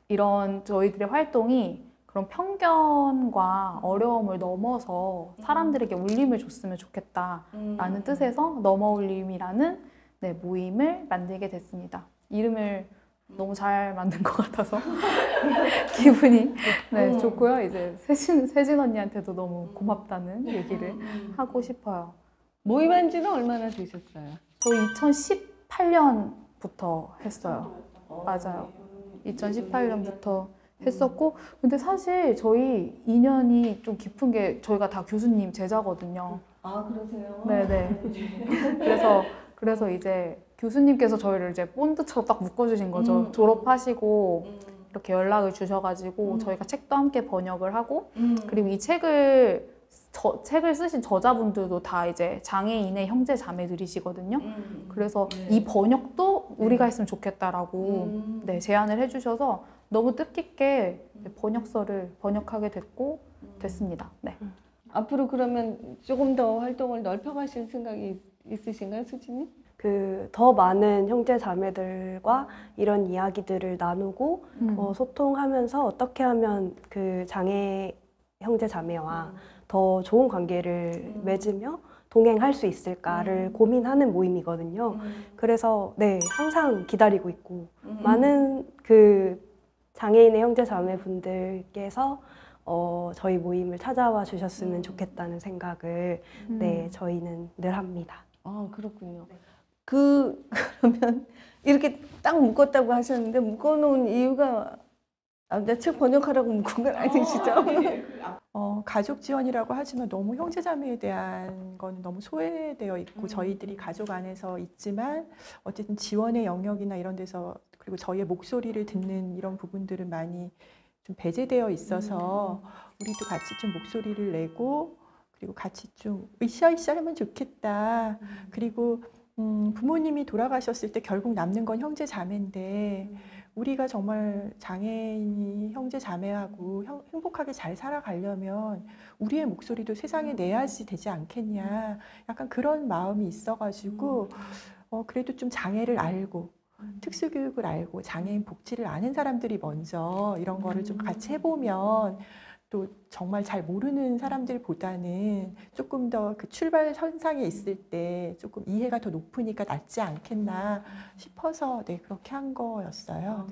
이런 저희들의 활동이 그런 편견과 어려움을 넘어서 사람들에게 울림을 줬으면 좋겠다라는 뜻에서 넘어올림이라는 모임을 만들게 됐습니다. 이름을 너무 잘 만든 것 같아서 기분이 좋고요. 이제 세진 언니한테도 너무 고맙다는 얘기를 하고 싶어요. 모임한 지는 얼마나 되셨어요? 저희 2018년부터 했어요. 맞아요. 2018년부터 했었고, 근데 사실 저희 인연이 좀 깊은 게 저희가 다 교수님 제자거든요. 아, 그러세요? 네네. 그래서 이제 교수님께서 저희를 이제 본드처럼 딱 묶어주신 거죠. 졸업하시고 이렇게 연락을 주셔가지고 저희가 책도 함께 번역을 하고, 그리고 이 책을 쓰신 저자분들도 다 이제 장애인의 형제 자매들이시거든요. 그래서 이 번역도 우리가 했으면 좋겠다라고 제안을 해주셔서 너무 뜻깊게 번역서를 번역하게 됐습니다. 네. 앞으로 그러면 조금 더 활동을 넓혀가실 생각이 있으신가요, 수진님? 더 많은 형제 자매들과 이런 이야기들을 나누고 소통하면서 어떻게 하면 그 장애 형제 자매와 더 좋은 관계를 맺으며 동행할 수 있을까를 고민하는 모임이거든요. 그래서 항상 기다리고 있고 많은 장애인의 형제 자매 분들께서 저희 모임을 찾아와 주셨으면 좋겠다는 생각을 저희는 늘 합니다. 아, 그렇군요. 그러면 이렇게 딱 묶었다고 하셨는데 묶어놓은 이유가 책 번역하라고 묶은 건 아니시죠? 가족 지원이라고 하지만 너무 형제자매에 대한 건 너무 소외되어 있고 저희들이 가족 안에서 있지만 어쨌든 지원의 영역이나 이런 데서 그리고 저희의 목소리를 듣는 이런 부분들은 많이 좀 배제되어 있어서 우리도 같이 좀 목소리를 내고 그리고 같이 좀 으쌰으쌰 하면 좋겠다. 그리고 부모님이 돌아가셨을 때 결국 남는 건 형제 자매인데 우리가 정말 장애인이 형제 자매하고 행복하게 잘 살아가려면 우리의 목소리도 세상에 내야지 되지 않겠냐. 약간 그런 마음이 있어가지고 그래도 좀 장애를 알고 특수교육을 알고 장애인 복지를 아는 사람들이 먼저 이런 거를 좀 같이 해보면 또 정말 잘 모르는 사람들보다는 조금 더 그 출발선상에 있을 때 조금 이해가 더 높으니까 낫지 않겠나 싶어서 그렇게 한 거였어요.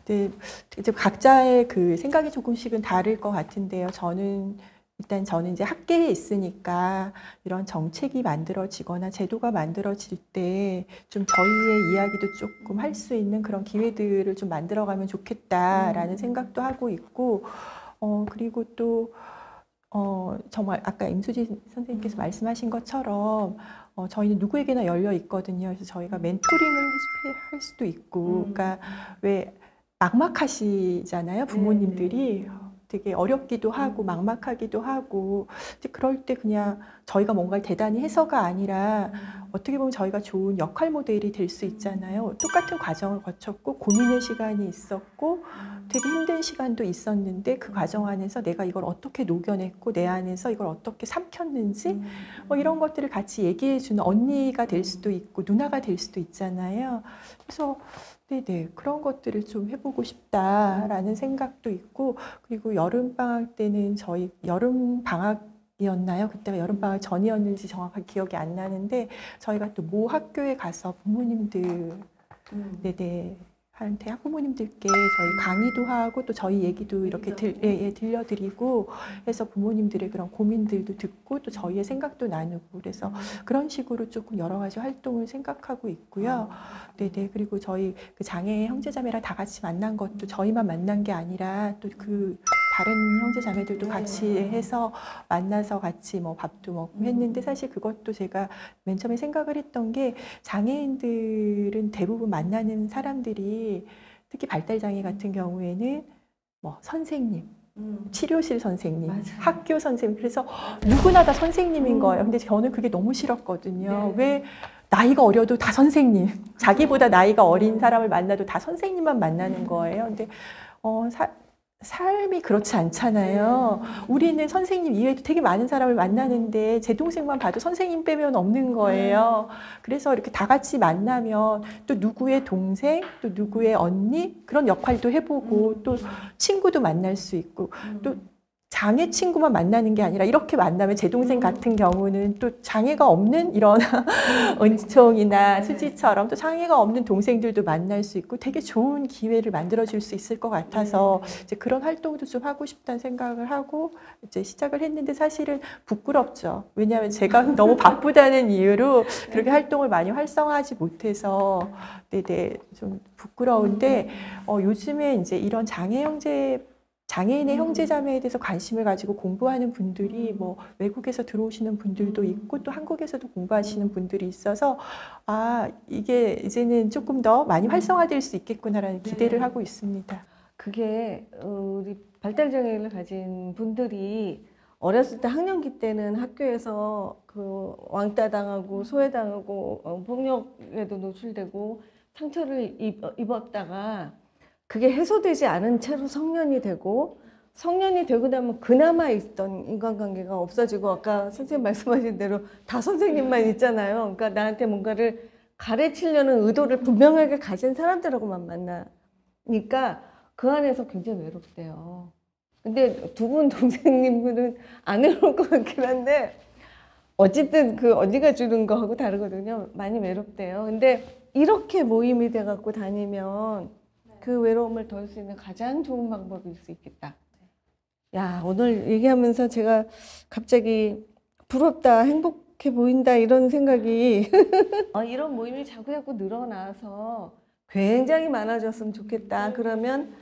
이제 각자의 그 생각이 조금씩은 다를 것 같은데요. 저는 이제 학계에 있으니까 이런 정책이 만들어지거나 제도가 만들어질 때 좀 저희의 이야기도 조금 할 수 있는 그런 기회들을 좀 만들어가면 좋겠다라는 생각도 하고 있고 그리고 또 정말 아까 임수진 선생님께서 말씀하신 것처럼 저희는 누구에게나 열려 있거든요. 그래서 저희가 멘토링을 할 수도 있고, 그러니까 왜 막막하시잖아요, 부모님들이. 되게 어렵기도 하고 막막하기도 하고 이제 그럴 때 그냥 저희가 뭔가를 대단히 해서가 아니라 어떻게 보면 저희가 좋은 역할 모델이 될 수 있잖아요. 똑같은 과정을 거쳤고 고민의 시간이 있었고 되게 힘든 시간도 있었는데 그 과정 안에서 내가 이걸 어떻게 녹여냈고 내 안에서 이걸 어떻게 삼켰는지 이런 것들을 같이 얘기해 주는 언니가 될 수도 있고 누나가 될 수도 있잖아요. 그래서 그런 것들을 좀 해보고 싶다라는 생각도 있고, 그리고 여름방학 때는 저희 여름방학이었나요? 그때가 여름방학 전이었는지 정확하게 기억이 안 나는데 저희가 또 모 학교에 가서 부모님들 한테 학부모님들께 저희 강의도 하고 또 저희 얘기도 이렇게 들려드리고 해서 부모님들의 그런 고민들도 듣고 또 저희의 생각도 나누고 그래서 그런 식으로 조금 여러 가지 활동을 생각하고 있고요. 그리고 저희 그 장애 형제자매랑 다 같이 만난 것도 저희만 만난 게 아니라 또 그 다른 형제 자매들도 같이 해서 만나서 같이 뭐 밥도 먹고 했는데 사실 그것도 제가 맨 처음에 생각을 했던 게 장애인들은 대부분 만나는 사람들이 특히 발달장애 같은 경우에는 뭐 선생님, 치료실 선생님, 맞아요. 학교 선생님, 그래서 누구나 다 선생님인 거예요. 근데 저는 그게 너무 싫었거든요. 왜 나이가 어려도 다 선생님, 자기보다 나이가 어린 사람을 만나도 다 선생님만 만나는 거예요. 근데 삶이 그렇지 않잖아요. 우리는 선생님 이외에도 되게 많은 사람을 만나는데 제 동생만 봐도 선생님 빼면 없는 거예요. 그래서 이렇게 다 같이 만나면 또 누구의 동생, 또 누구의 언니 그런 역할도 해보고 또 친구도 만날 수 있고 또 장애 친구만 만나는 게 아니라 이렇게 만나면 제 동생 같은 경우는 또 장애가 없는 이런 은총이나 수지처럼 또 장애가 없는 동생들도 만날 수 있고 되게 좋은 기회를 만들어줄 수 있을 것 같아서 이제 그런 활동도 좀 하고 싶다는 생각을 하고 이제 시작을 했는데 사실은 부끄럽죠. 왜냐하면 제가 너무 바쁘다는 이유로 그렇게 활동을 많이 활성화하지 못해서 네네 좀 부끄러운데 요즘에 이제 이런 장애인의 형제자매에 대해서 관심을 가지고 공부하는 분들이 뭐 외국에서 들어오시는 분들도 있고 또 한국에서도 공부하시는 분들이 있어서 아 이게 이제는 조금 더 많이 활성화될 수 있겠구나라는 기대를 하고 있습니다. 그게 우리 발달장애를 가진 분들이 어렸을 때 학령기 때는 학교에서 그 왕따 당하고 소외당하고 폭력에도 노출되고 상처를 입었다가 그게 해소되지 않은 채로 성년이 되고 성년이 되고 나면 그나마 있던 인간관계가 없어지고 아까 선생님 말씀하신 대로 다 선생님만 있잖아요. 그러니까 나한테 뭔가를 가르치려는 의도를 분명하게 가진 사람들하고만 만나니까 그 안에서 굉장히 외롭대요. 근데 두 분 동생님들은 안 외로울 것 같긴 한데 어쨌든 그 언니가 주는 거하고 다르거든요. 많이 외롭대요. 근데 이렇게 모임이 돼갖고 다니면 그 외로움을 덜 수 있는 가장 좋은 방법일 수 있겠다. 야, 오늘 얘기하면서 제가 갑자기 부럽다, 행복해 보인다 이런 생각이 이런 모임이 자꾸자꾸 늘어나서 굉장히 많아졌으면 좋겠다. 그러면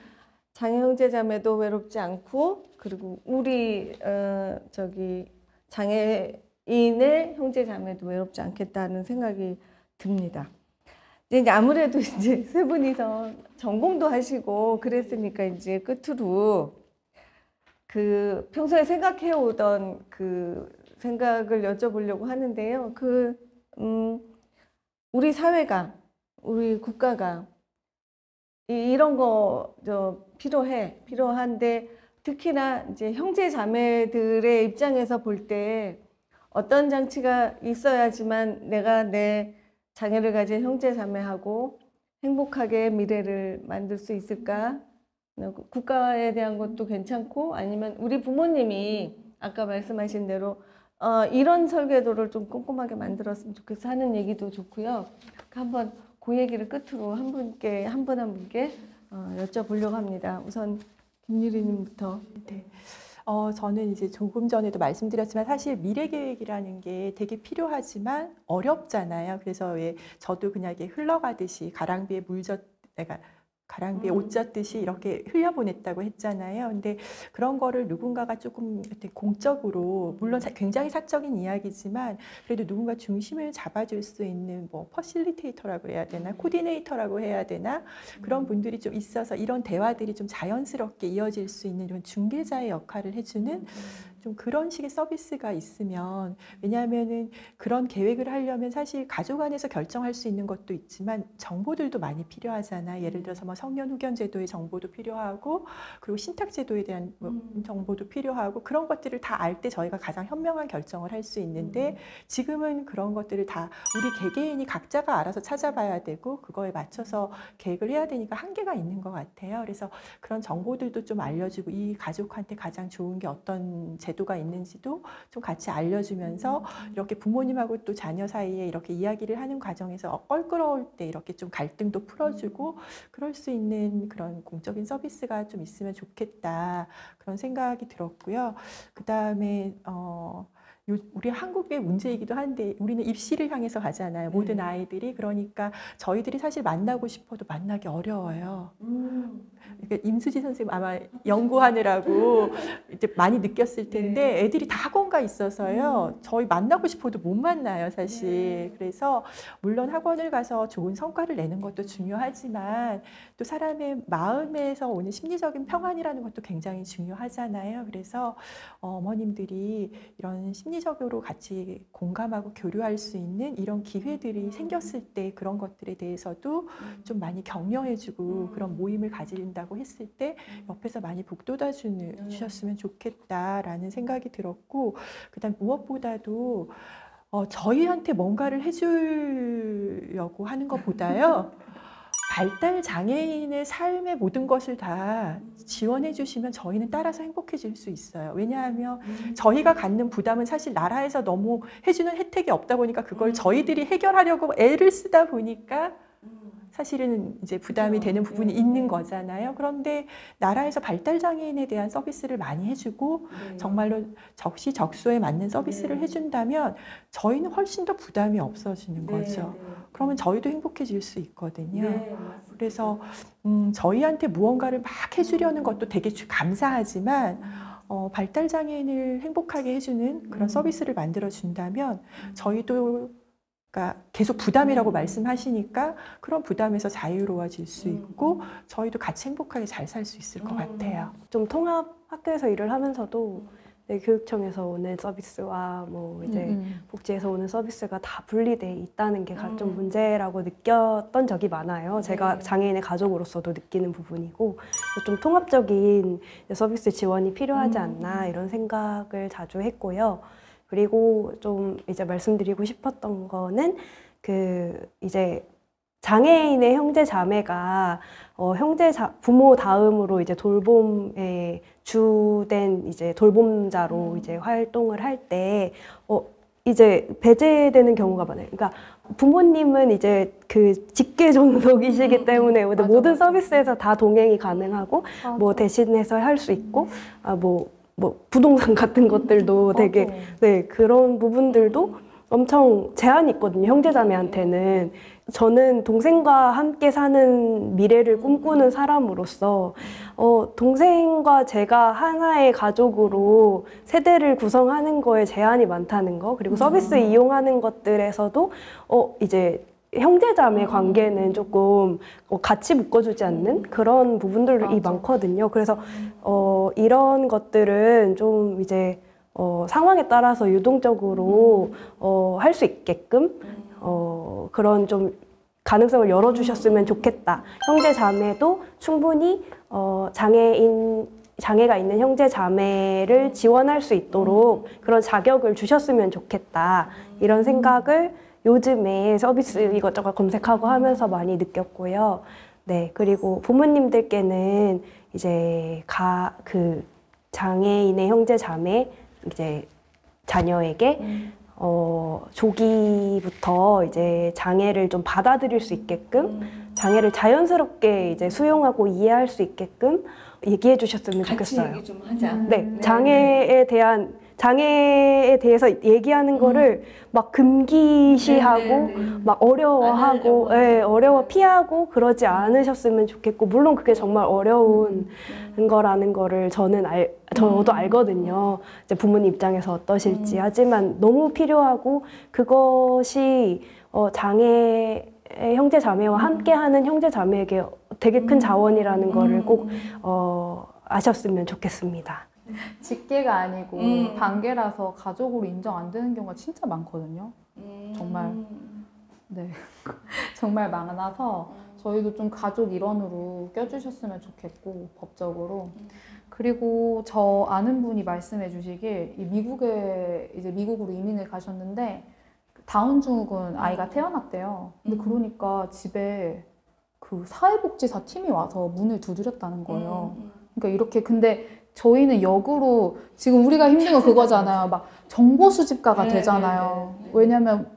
장애 형제자매도 외롭지 않고 그리고 우리 장애인의 형제자매도 외롭지 않겠다는 생각이 듭니다. 이제 아무래도 이제 세 분이서 전공도 하시고 그랬으니까 이제 끝으로 그 평소에 생각해 오던 그 생각을 여쭤보려고 하는데요. 우리 사회가, 우리 국가가 이런 거 필요한데 특히나 이제 형제 자매들의 입장에서 볼 때 어떤 장치가 있어야지만 내가 내 장애를 가진 형제 자매하고 행복하게 미래를 만들 수 있을까? 국가에 대한 것도 괜찮고 아니면 우리 부모님이 아까 말씀하신 대로 이런 설계도를 좀 꼼꼼하게 만들었으면 좋겠어 하는 얘기도 좋고요. 한번 그 얘기를 끝으로 한 분 한 분께 여쭤보려고 합니다. 우선 김유리님부터. 네. 저는 이제 조금 전에도 말씀드렸지만 사실 미래 계획이라는 게 되게 필요하지만 어렵잖아요. 그래서 왜 저도 그냥 이게 흘러가듯이 가랑비에 가랑비에 옷 젖듯이 이렇게 흘려보냈다고 했잖아요. 근데 그런 거를 누군가가 조금 공적으로 물론 굉장히 사적인 이야기지만 그래도 누군가 중심을 잡아줄 수 있는 뭐 퍼실리테이터라고 해야 되나 코디네이터라고 해야 되나 그런 분들이 좀 있어서 이런 대화들이 좀 자연스럽게 이어질 수 있는 이런 중개자의 역할을 해주는 좀 그런 식의 서비스가 있으면 왜냐하면은 그런 계획을 하려면 사실 가족 안에서 결정할 수 있는 것도 있지만 정보들도 많이 필요하잖아요. 예를 들어서 뭐 성년 후견 제도의 정보도 필요하고 그리고 신탁 제도에 대한 정보도 필요하고 그런 것들을 다 알 때 저희가 가장 현명한 결정을 할 수 있는데 지금은 그런 것들을 다 우리 개개인이 각자가 알아서 찾아봐야 되고 그거에 맞춰서 계획을 해야 되니까 한계가 있는 것 같아요. 그래서 그런 정보들도 좀 알려주고 이 가족한테 가장 좋은 게 어떤 제도가 있는지도 좀 같이 알려주면서 이렇게 부모님하고 또 자녀 사이에 이렇게 이야기를 하는 과정에서 껄끄러울 때 이렇게 좀 갈등도 풀어주고 그럴 수 있는 그런 공적인 서비스가 좀 있으면 좋겠다 그런 생각이 들었고요. 그 다음에 우리 한국의 문제이기도 한데 우리는 입시를 향해서 가잖아요. 모든 아이들이. 그러니까 저희들이 사실 만나고 싶어도 만나기 어려워요. 그러니까 임수지 선생님 아마 연구하느라고 이제 많이 느꼈을 텐데 애들이 다 학원가 있어서요. 저희 만나고 싶어도 못 만나요, 사실. 그래서 물론 학원을 가서 좋은 성과를 내는 것도 중요하지만 또 사람의 마음에서 오는 심리적인 평안이라는 것도 굉장히 중요하잖아요. 그래서 어머님들이 이런 심리적으로 같이 공감하고 교류할 수 있는 이런 기회들이 생겼을 때 그런 것들에 대해서도 좀 많이 격려해주고 그런 모임을 가진다고 했을 때 옆에서 많이 북돋아 주셨으면 좋겠다라는 생각이 들었고, 그다음 무엇보다도 저희한테 뭔가를 해주려고 하는 것보다요. 발달 장애인의 삶의 모든 것을 다 지원해 주시면 저희는 따라서 행복해질 수 있어요. 왜냐하면 저희가 갖는 부담은 사실 나라에서 너무 해주는 혜택이 없다 보니까 그걸 저희들이 해결하려고 애를 쓰다 보니까 사실은 이제 부담이 되는 부분이 있는 거잖아요. 그런데 나라에서 발달 장애인에 대한 서비스를 많이 해주고 정말로 적시적소에 맞는 서비스를 해준다면 저희는 훨씬 더 부담이 없어지는 거죠. 그러면 저희도 행복해질 수 있거든요. 그래서 저희한테 무언가를 막 해주려는 것도 되게 감사하지만 발달 장애인을 행복하게 해주는 그런 서비스를 만들어 준다면 저희도 그러니까 계속 부담이라고 말씀하시니까 그런 부담에서 자유로워질 수 있고 저희도 같이 행복하게 잘 살 수 있을 것 같아요. 좀 통합 학교에서 일을 하면서도 교육청에서 오는 서비스와 뭐 이제 복지에서 오는 서비스가 다 분리돼 있다는 게 좀 문제라고 느꼈던 적이 많아요. 제가 장애인의 가족으로서도 느끼는 부분이고 좀 통합적인 서비스 지원이 필요하지 않나 이런 생각을 자주 했고요. 그리고 좀 이제 말씀드리고 싶었던 거는 이제 장애인의 형제 자매가 부모 다음으로 이제 돌봄에 주된 이제 돌봄자로 이제 활동을 할 때 이제 배제되는 경우가 많아요. 그러니까 부모님은 이제 직계 존속이시기 때문에 모든 서비스에서 다 동행이 가능하고 뭐 대신해서 할 수 있고 뭐 부동산 같은 것들도 되게 그런 부분들도 엄청 제한이 있거든요. 형제자매한테는. 저는 동생과 함께 사는 미래를 꿈꾸는 사람으로서 동생과 제가 하나의 가족으로 세대를 구성하는 거에 제한이 많다는 거, 그리고 서비스 이용하는 것들에서도 이제 형제자매 관계는 조금 같이 묶어주지 않는 그런 부분들이 많거든요. 그래서 이런 것들은 좀 이제 상황에 따라서 유동적으로 할 수 있게끔 그런 좀 가능성을 열어주셨으면 좋겠다. 형제자매도 충분히 장애가 있는 형제자매를 지원할 수 있도록 그런 자격을 주셨으면 좋겠다. 이런 생각을 요즘에 서비스 이것저것 검색하고 하면서 많이 느꼈고요. 네, 그리고 부모님들께는 이제 장애인의 형제 자매 이제 자녀에게 조기부터 이제 장애를 좀 받아들일 수 있게끔 장애를 자연스럽게 이제 수용하고 이해할 수 있게끔 얘기해 주셨으면 좋겠어요. 같이 얘기 좀 하자. 네, 장애에 대해서 얘기하는 거를 막 금기시하고 막 어려워하고 어려워 피하고 그러지 않으셨으면 좋겠고, 물론 그게 정말 어려운 거라는 거를 저도 알거든요. 이제 부모님 입장에서 어떠실지. 하지만 너무 필요하고 그것이 장애의 형제 자매와 함께하는 형제 자매에게 되게 큰 자원이라는 거를 꼭 아셨으면 좋겠습니다. 직계가 아니고 반계라서 가족으로 인정 안 되는 경우가 진짜 많거든요. 정말 정말 많아서 저희도 좀 가족 일원으로 껴주셨으면 좋겠고, 법적으로. 그리고 저 아는 분이 말씀해 주시길, 미국으로 이민을 가셨는데 다운 증후군 아이가 태어났대요. 근데 그러니까 집에 그 사회복지사 팀이 와서 문을 두드렸다는 거예요. 그러니까 이렇게, 근데 저희는 역으로 지금 우리가 힘든 건 그거잖아요. 막 정보 수집가가 되잖아요. 왜냐면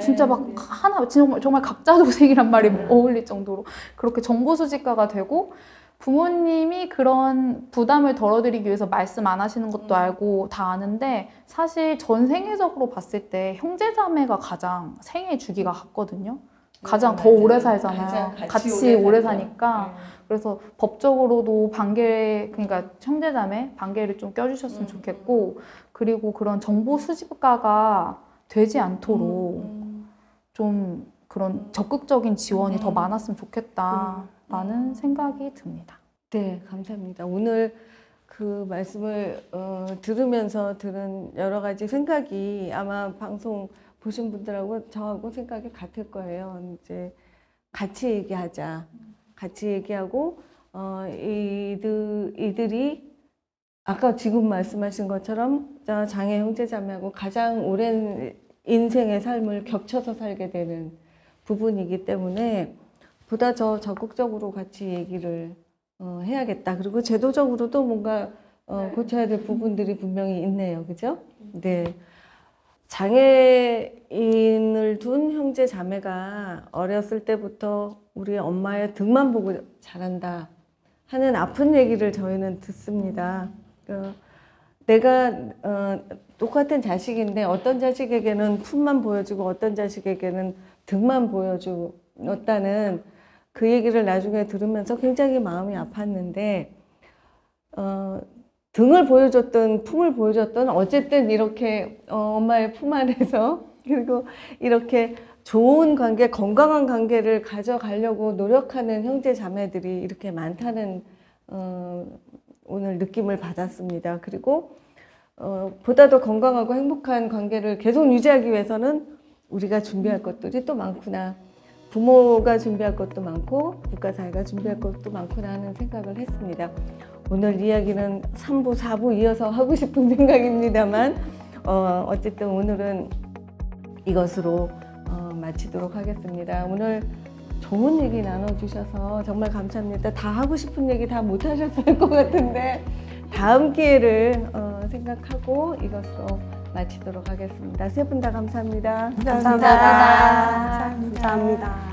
진짜 막 정말 갑자도생이란 말이 어울릴 정도로 그렇게 정보 수집가가 되고, 부모님이 그런 부담을 덜어드리기 위해서 말씀 안 하시는 것도 알고 다 아는데 사실 전 세계적으로 봤을 때 형제자매가 가장 생애 주기가 같거든요. 가장 더 맞아요. 오래 살잖아요. 가장 같이 오래 살죠. 사니까. 그래서 법적으로도 반계, 그러니까 형제자매 반계를 좀 껴주셨으면 좋겠고, 그리고 그런 정보 수집가가 되지 않도록 좀 그런 적극적인 지원이 더 많았으면 좋겠다라는 생각이 듭니다. 네, 감사합니다. 오늘 그 말씀을 들으면서 들은 여러 가지 생각이 아마 방송 보신 분들하고 저하고 생각이 같을 거예요. 이제 같이 얘기하자. 같이 얘기하고 이들이 아까 지금 말씀하신 것처럼 장애 형제자매하고 가장 오랜 인생의 삶을 겹쳐서 살게 되는 부분이기 때문에 보다 더 적극적으로 같이 얘기를 해야겠다. 그리고 제도적으로도 뭔가 고쳐야 될 부분들이 분명히 있네요. 그죠? 네. 장애인을 둔 형제 자매가 어렸을 때부터 우리 엄마의 등만 보고 자란다 하는 아픈 얘기를 저희는 듣습니다. 내가 똑같은 자식인데 어떤 자식에게는 품만 보여주고 어떤 자식에게는 등만 보여주었다는 그 얘기를 나중에 들으면서 굉장히 마음이 아팠는데 등을 보여줬던 품을 보여줬던 어쨌든 이렇게 엄마의 품 안에서 그리고 이렇게 좋은 관계, 건강한 관계를 가져가려고 노력하는 형제 자매들이 이렇게 많다는 오늘 느낌을 받았습니다. 그리고 보다 더 건강하고 행복한 관계를 계속 유지하기 위해서는 우리가 준비할 것들이 또 많구나. 부모가 준비할 것도 많고 국가사회가 준비할 것도 많구나 하는 생각을 했습니다. 오늘 이야기는 3부, 4부 이어서 하고 싶은 생각입니다만 어쨌든 오늘은 이것으로 마치도록 하겠습니다. 오늘 좋은 얘기 나눠주셔서 정말 감사합니다. 다 하고 싶은 얘기 다 못하셨을 것 같은데 다음 기회를 생각하고 이것으로 마치도록 하겠습니다. 세 분 다 감사합니다. 감사합니다. 감사합니다.